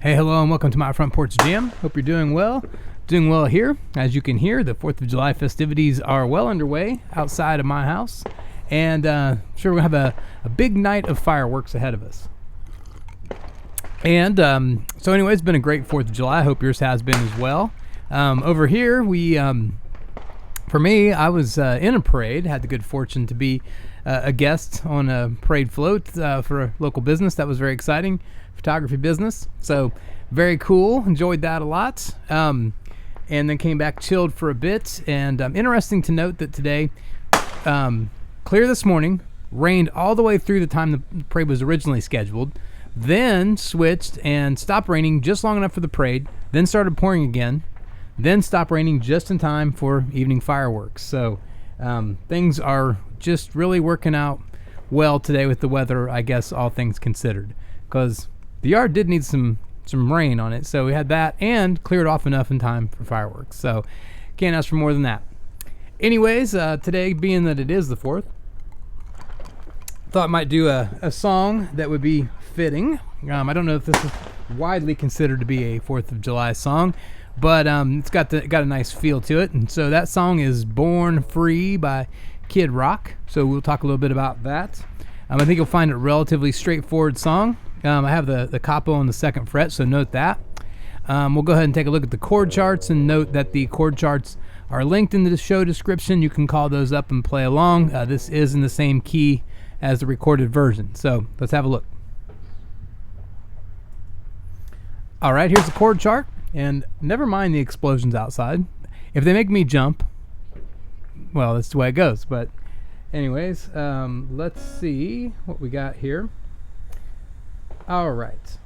Hey, hello, and welcome to my front porch jam. Hope you're doing well. Doing well here. As you can hear, the 4th of July festivities are well underway outside of my house. And sure, we'll have a big night of fireworks ahead of us. And so anyway, it's been a great 4th of July. I hope yours has been as well. Over here, for me, I was in a parade. Had the good fortune to be a guest on a parade float for a local business. That was very exciting. Photography business. So very cool. Enjoyed that a lot. And then came back, chilled for a bit. And interesting to note that today, clear this morning, rained all the way through the time the parade was originally scheduled, then switched and stopped raining just long enough for the parade, then started pouring again, then stopped raining just in time for evening fireworks. So things are just really working out well today with the weather, I guess, all things considered, because the yard did need some rain on it, so we had that and cleared off enough in time for fireworks. So can't ask for more than that. Anyways, today, being that it is the 4th, thought I might do a song that would be fitting. I don't know if this is widely considered to be a 4th of July song, but it's got a nice feel to it. And so that song is Born Free by Kid Rock. So we'll talk a little bit about that. I think you'll find it a relatively straightforward song. I have the capo on the 2nd fret, so note that. We'll go ahead and take a look at the chord charts and note that the chord charts are linked in the show description. You can call those up and play along. This is in the same key as the recorded version. So let's have a look. All right, here's the chord chart. And never mind the explosions outside. If they make me jump, well, that's the way it goes. But anyways, let's see what we got here. All right.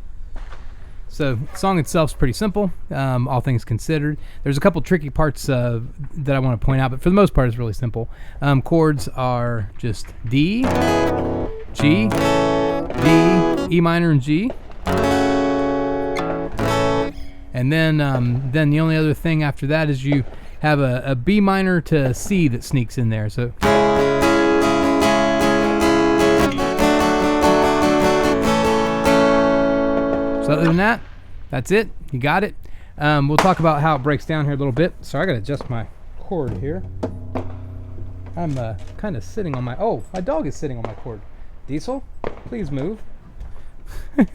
So the song itself is pretty simple, all things considered. There's a couple tricky parts that I want to point out, but for the most part, it's really simple. Chords are just D, G, D, E minor, and G. And then the only other thing after that is you have a B minor to C that sneaks in there. So other than that, that's it. You got it. We'll talk about how it breaks down here a little bit. Sorry, I got to adjust my cord here. I'm kind of sitting on my dog is sitting on my cord. Diesel, please move. I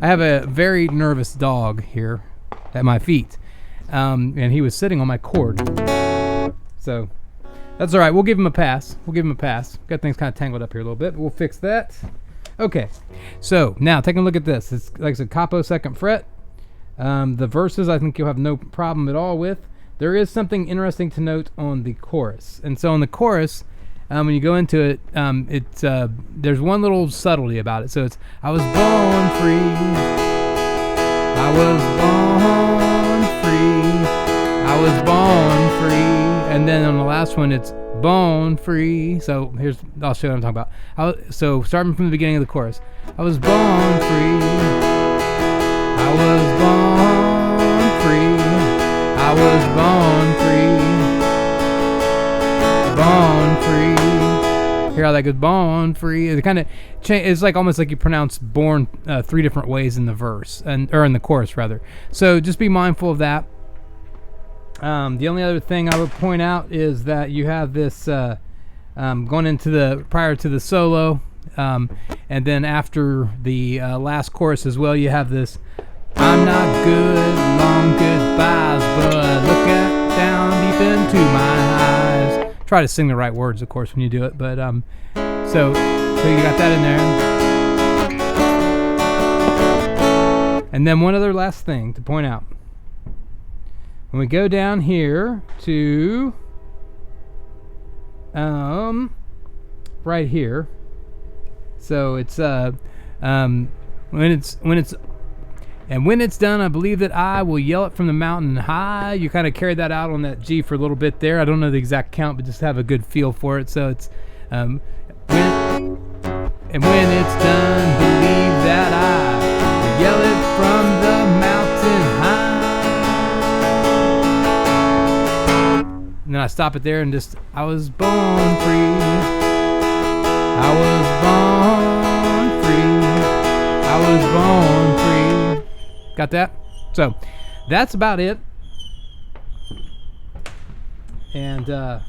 have a very nervous dog here at my feet, and he was sitting on my cord. So that's all right. We'll give him a pass. Got things kind of tangled up here a little bit, but we'll fix that. Okay, so now taking a look at this. It's like I said, capo 2nd fret. The verses I think you'll have no problem at all with. There is something interesting to note on the chorus. And so on the chorus, when you go into it, there's one little subtlety about it. So it's, I was born free. I was born free. I was born free. And then on the last one, it's bone free. So I'll show you what I'm talking about. So starting from the beginning of the chorus, I was born free. I was born free. I was born free. Born free. Hear how that goes? Born free. It kind of it's like almost like you pronounce born 3 different ways in the verse or in the chorus rather. So just be mindful of that. The only other thing I would point out is that you have this going into prior to the solo, and then after the last chorus as well, you have this, I'm not good, long goodbyes, but look down deep into my eyes. Try to sing the right words, of course, when you do it, but so you got that in there. And then one other last thing to point out. When we go down here to right here, so it's when it's done, I believe that I will yell it from the mountain high. You kind of carry that out on that G for a little bit there. I don't know the exact count, but just have a good feel for it. So it's when it's done, believe that I will yell it from the mountain high. And then I stop it there and just, I was born free. I was born free. I was born free. Got that? So that's about it. And for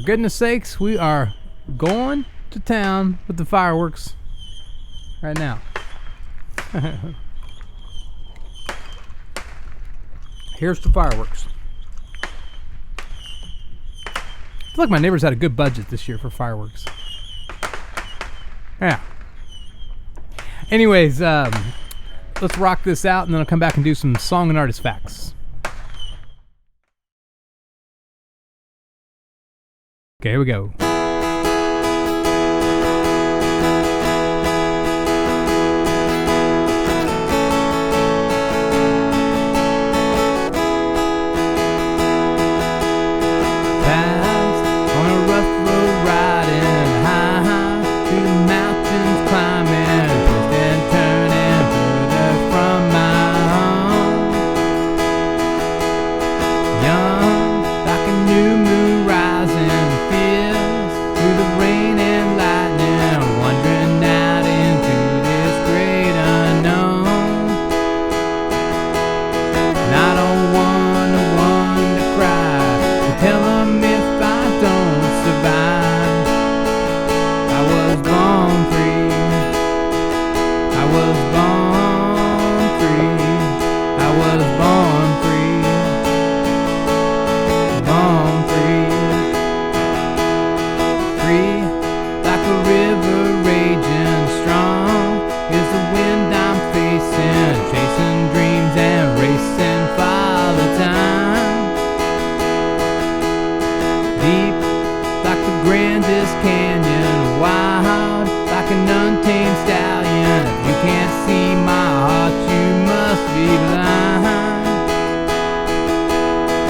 goodness sakes, we are going to town with the fireworks right now. Here's the fireworks. I feel like my neighbors had a good budget this year for fireworks. Yeah. Anyways, let's rock this out, and then I'll come back and do some song and artist facts. Okay, here we go.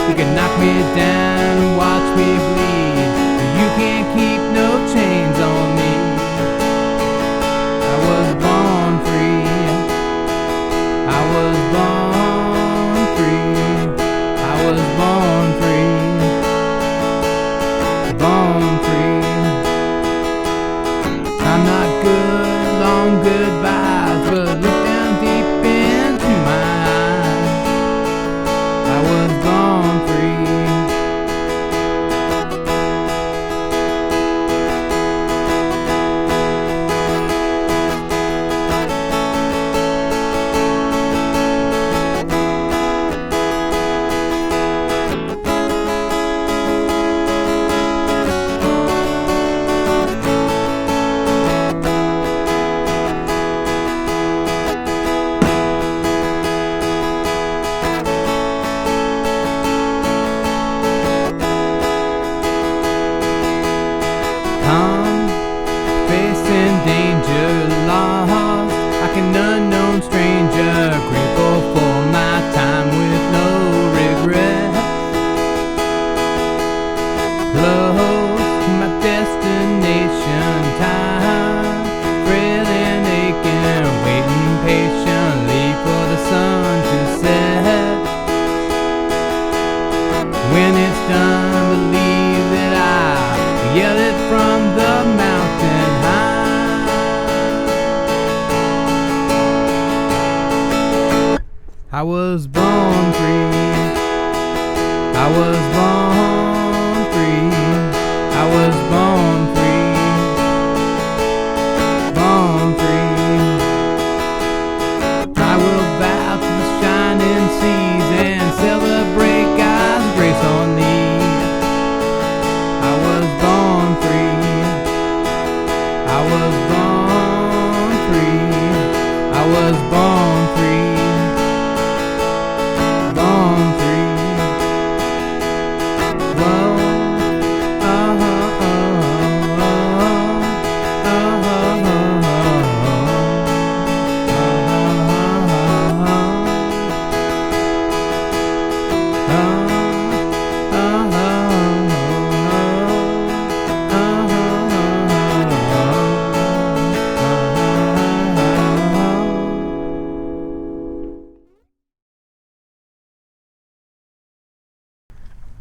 You can knock me down and watch me bleed, but you can't keep no chains on me. I was born free. I was born free. I was born free. Born free. I'm not good on goodbyes, but look down deep into my eyes. I was born free. Facing danger, lost like an unknown stranger, grateful for my time with no regrets. Close to my destination, time frail and aching, waiting patiently for the sun to set. When it's done, believe that I yell it from the mountain high. I was born free. I was born free. I was born free. Born free. I will bow to the shining seas and celebrate God's grace on thee. I was born free. I was born free. I was born free. Born free. Whoa.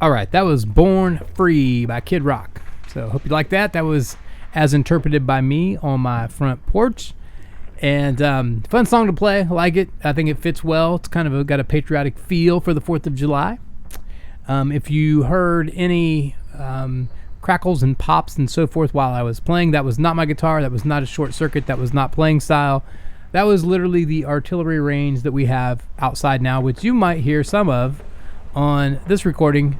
All right, that was Born Free by Kid Rock. So hope you like that. That was as interpreted by me on my front porch. And fun song to play. I like it. I think it fits well. It's kind of got a patriotic feel for the 4th of July. If you heard any crackles and pops and so forth while I was playing, that was not my guitar. That was not a short circuit. That was not playing style. That was literally the artillery range that we have outside now, which you might hear some of on this recording.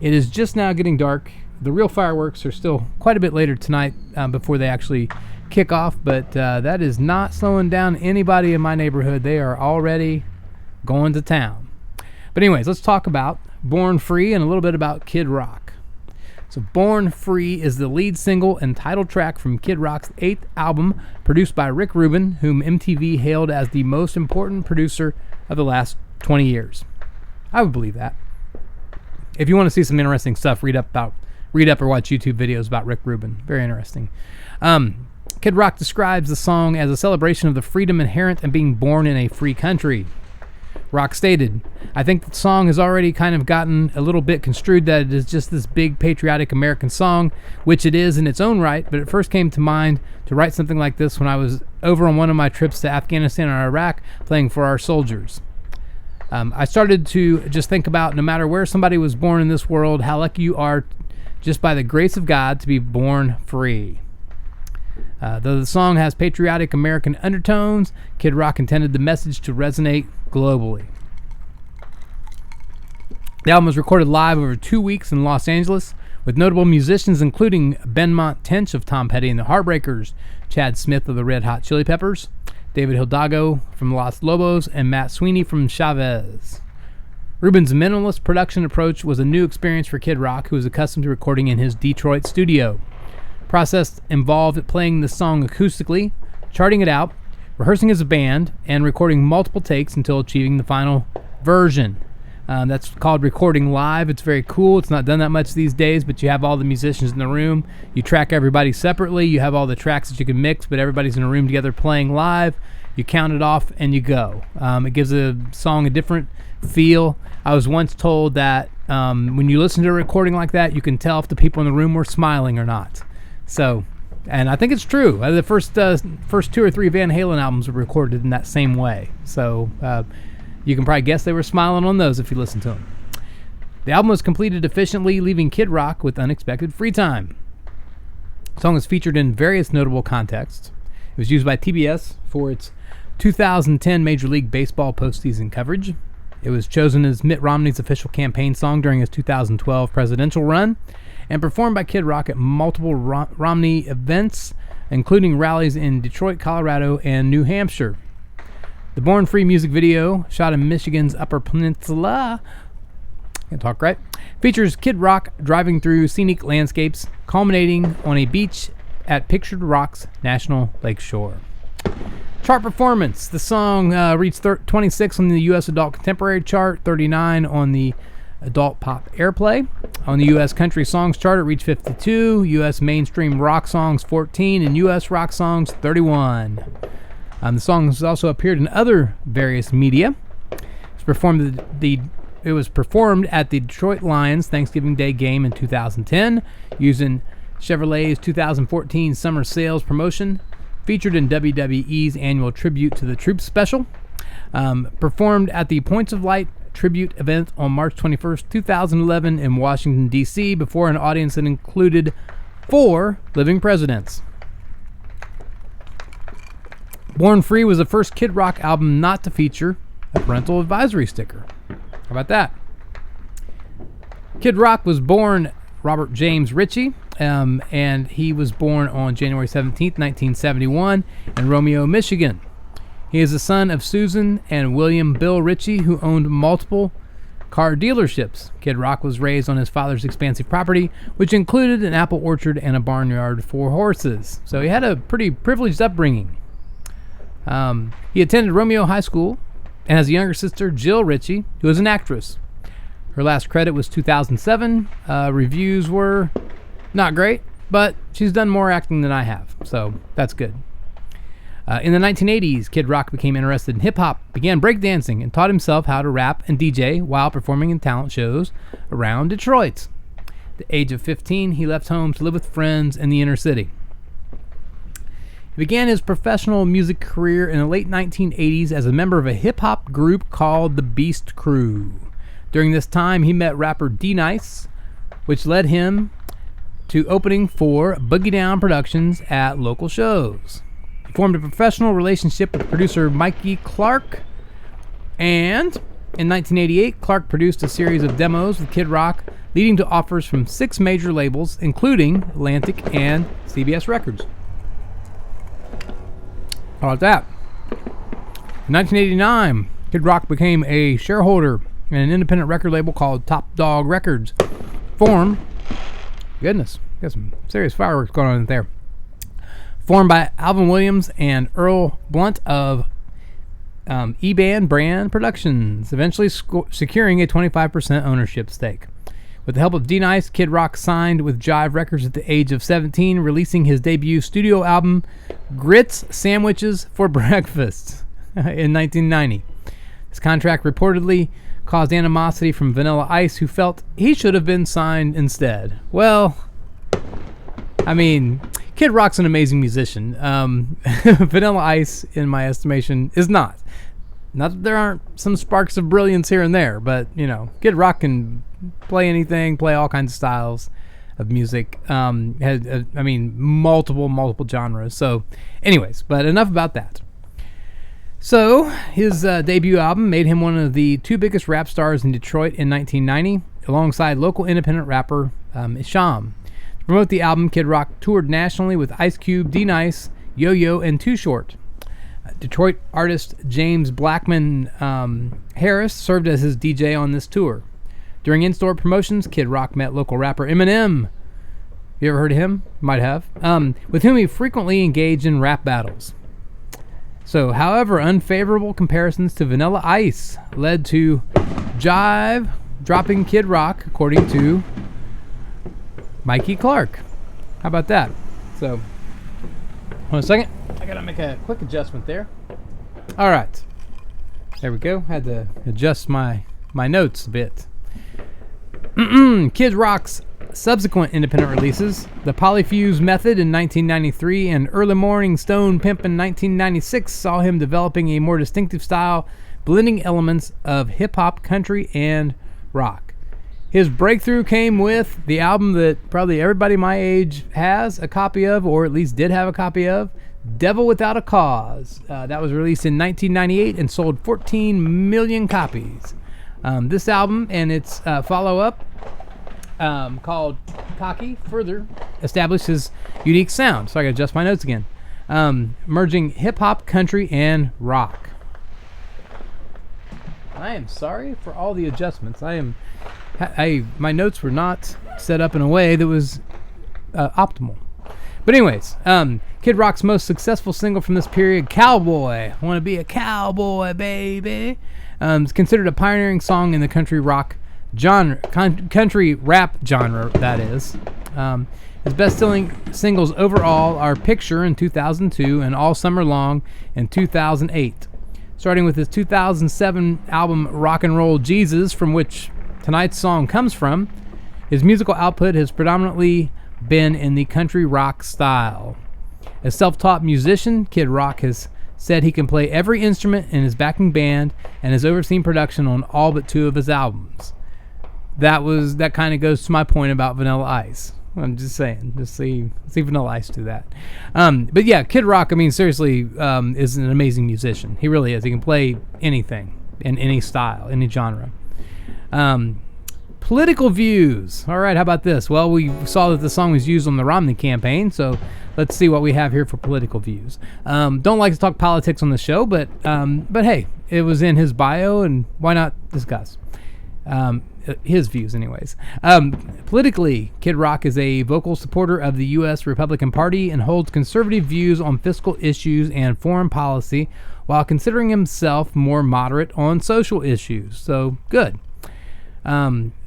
It is just now getting dark. The real fireworks are still quite a bit later tonight before they actually kick off, but that is not slowing down anybody in my neighborhood. They are already going to town. But anyways, let's talk about Born Free and a little bit about Kid Rock. So Born Free is the lead single and title track from Kid Rock's 8th album, produced by Rick Rubin, whom MTV hailed as the most important producer of the last 20 years. I would believe that. If you want to see some interesting stuff, read up or watch YouTube videos about Rick Rubin. Very interesting. Kid Rock describes the song as a celebration of the freedom inherent in being born in a free country. Rock stated, "I think the song has already kind of gotten a little bit construed that it is just this big patriotic American song, which it is in its own right, but it first came to mind to write something like this when I was over on one of my trips to Afghanistan and Iraq playing for our soldiers. I started to just think about no matter where somebody was born in this world, how lucky you are just by the grace of God to be born free." Though the song has patriotic American undertones, Kid Rock intended the message to resonate globally. The album was recorded live over 2 weeks in Los Angeles, with notable musicians including Benmont Tench of Tom Petty and the Heartbreakers, Chad Smith of the Red Hot Chili Peppers, David Hidalgo from Los Lobos, and Matt Sweeney from Chavez. Rubin's minimalist production approach was a new experience for Kid Rock, who was accustomed to recording in his Detroit studio. Process involved playing the song acoustically, charting it out, rehearsing as a band, and recording multiple takes until achieving the final version. That's called recording live. It's very cool. It's not done that much these days, but you have all the musicians in the room. You track everybody separately. You have all the tracks that you can mix, but everybody's in a room together playing live. You count it off and you go. It gives a song a different feel. I was once told that when you listen to a recording like that, you can tell if the people in the room were smiling or not. So, and I think it's true. The first 2 or 3 Van Halen albums were recorded in that same way. So you can probably guess they were smiling on those if you listen to them. The album was completed efficiently, leaving Kid Rock with unexpected free time. The song was featured in various notable contexts. It was used by TBS for its 2010 Major League Baseball postseason coverage. It was chosen as Mitt Romney's official campaign song during his 2012 presidential run, and performed by Kid Rock at multiple Romney events, including rallies in Detroit, Colorado, and New Hampshire. The Born Free music video, shot in Michigan's Upper Peninsula, can't talk right, features Kid Rock driving through scenic landscapes, culminating on a beach at Pictured Rocks National Lakeshore. Chart performance. The song reached 26 on the U.S. Adult Contemporary chart, 39 on the Adult Pop Airplay. On the U.S. Country Songs chart, it reached 52, U.S. Mainstream Rock Songs 14, and U.S. Rock Songs 31. The song has also appeared in other various media. It was performed at the Detroit Lions Thanksgiving Day game in 2010, using Chevrolet's 2014 Summer Sales promotion, featured in WWE's annual Tribute to the Troops special, performed at the Points of Light tribute event on March 21st, 2011 in Washington, D.C. before an audience that included 4 living presidents. Born Free was the first Kid Rock album not to feature a parental advisory sticker. How about that? Kid Rock was born Robert James Ritchie, and he was born on January 17th, 1971 in Romeo, Michigan. He is the son of Susan and William Bill Ritchie, who owned multiple car dealerships. Kid Rock was raised on his father's expansive property, which included an apple orchard and a barnyard for horses. So he had a pretty privileged upbringing. He attended Romeo High School and has a younger sister, Jill Ritchie, who is an actress. Her last credit was 2007. Reviews were not great, but she's done more acting than I have, so that's good. In the 1980s, Kid Rock became interested in hip-hop, began breakdancing, and taught himself how to rap and DJ while performing in talent shows around Detroit. At the age of 15, he left home to live with friends in the inner city. He began his professional music career in the late 1980s as a member of a hip-hop group called the Beast Crew. During this time, he met rapper D-Nice, which led him to opening for Boogie Down Productions at local shows. He formed a professional relationship with producer Mikey Clark, and in 1988, Clark produced a series of demos with Kid Rock, leading to offers from 6 major labels, including Atlantic and CBS Records. How about that? In 1989, Kid Rock became a shareholder in an independent record label called Top Dog Records. Formed, goodness, got some serious fireworks going on in there. Formed by Alvin Williams and Earl Blunt of E-Band Brand Productions, eventually securing a 25% ownership stake. With the help of D-Nice, Kid Rock signed with Jive Records at the age of 17, releasing his debut studio album, Grits Sandwiches for Breakfast, in 1990. This contract reportedly caused animosity from Vanilla Ice, who felt he should have been signed instead. Well, I mean, Kid Rock's an amazing musician. Vanilla Ice, in my estimation, is not. Not that there aren't some sparks of brilliance here and there, but, you know, Kid Rock can play anything, play all kinds of styles of music. Has multiple genres. So, anyways, but enough about that. So, his debut album made him one of the 2 biggest rap stars in Detroit in 1990, alongside local independent rapper Isham. To promote the album, Kid Rock toured nationally with Ice Cube, D-Nice, Yo-Yo, and Too Short. Detroit artist James Blackman Harris served as his DJ on this tour. During in-store promotions, Kid Rock met local rapper Eminem. You ever heard of him? Might have. With whom he frequently engaged in rap battles. So, however, unfavorable comparisons to Vanilla Ice led to Jive dropping Kid Rock, according to Mikey Clark. How about that? So, hold on a second. I gotta make a quick adjustment there. All right. There we go. Had to adjust my notes a bit. Kid Rock's subsequent independent releases, The Polyfuse Method in 1993 and Early Morning Stone Pimp in 1996, saw him developing a more distinctive style, blending elements of hip-hop, country, and rock. His breakthrough came with the album that probably everybody my age has a copy of, or at least did have a copy of, Devil Without a Cause. That was released in 1998 and sold 14 million copies. This album and its follow-up, called Cocky, further established his unique sound. So I gotta adjust my notes again. Merging hip-hop, country, and rock. I am sorry for all the adjustments. My notes were not set up in a way that was optimal. But anyways, Kid Rock's most successful single from this period, Cowboy, I Want to Be a Cowboy, Baby, is considered a pioneering song in the country rock genre, country rap genre, that is. His best-selling singles overall are Picture in 2002 and All Summer Long in 2008. Starting with his 2007 album Rock and Roll Jesus, from which tonight's song comes from, his musical output has predominantly been in the country rock style. As self-taught musician, Kid Rock has said he can play every instrument in his backing band and has overseen production on all but 2 of his albums. That kind of goes to my point about Vanilla Ice. I'm just saying, just see Vanilla Ice do that. But yeah, Kid Rock, I mean, seriously, is an amazing musician. He really is. He can play anything in any style, any genre. Political views. All right, how about this? Well, we saw that the song was used on the Romney campaign, so let's see what we have here for political views. Don't like to talk politics on the show, but hey, it was in his bio, and why not discuss his views, anyways. Politically, Kid Rock is a vocal supporter of the U.S. Republican Party and holds conservative views on fiscal issues and foreign policy, while considering himself more moderate on social issues. So, good.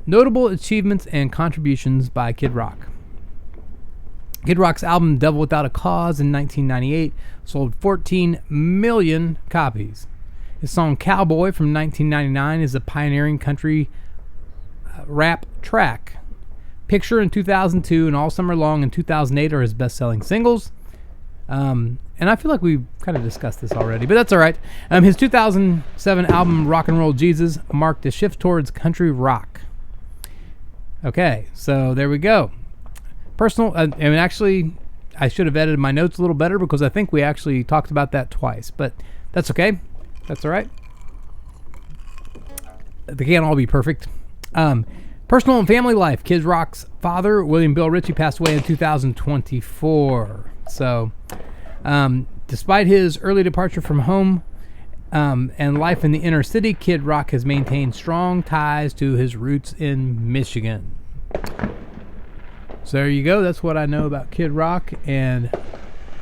Notable achievements and contributions by Kid Rock. Kid Rock's album Devil Without a Cause in 1998 sold 14 million copies. His song Cowboy from 1999 is a pioneering country rap track. Picture in 2002 and All Summer Long in 2008 are his best-selling singles. And I feel like we've kind of discussed this already, but that's all right. His 2007 album Rock and Roll Jesus marked a shift towards country rock. Okay, so there we go. Personal, actually, I should have edited my notes a little better because I think we actually talked about that twice, but that's okay. That's all right. They can't all be perfect. Personal and family life. Kid Rock's father, William Bill Ritchie, passed away in 2024. So, despite his early departure from home and life in the inner city, Kid Rock has maintained strong ties to his roots in Michigan. So there you go. That's what I know about Kid Rock. And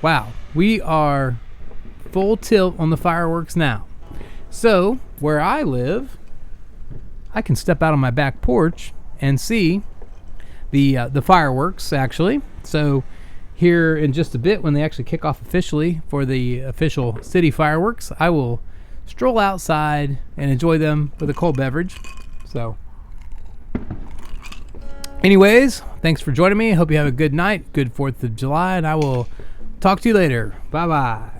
wow, we are full tilt on the fireworks now. So where I live, I can step out on my back porch and see the fireworks, actually. So here in just a bit, when they actually kick off officially for the official city fireworks, I will stroll outside and enjoy them with a cold beverage. So anyways, thanks for joining me. Hope you have a good night, good 4th of July, and I will talk to you later. Bye-bye.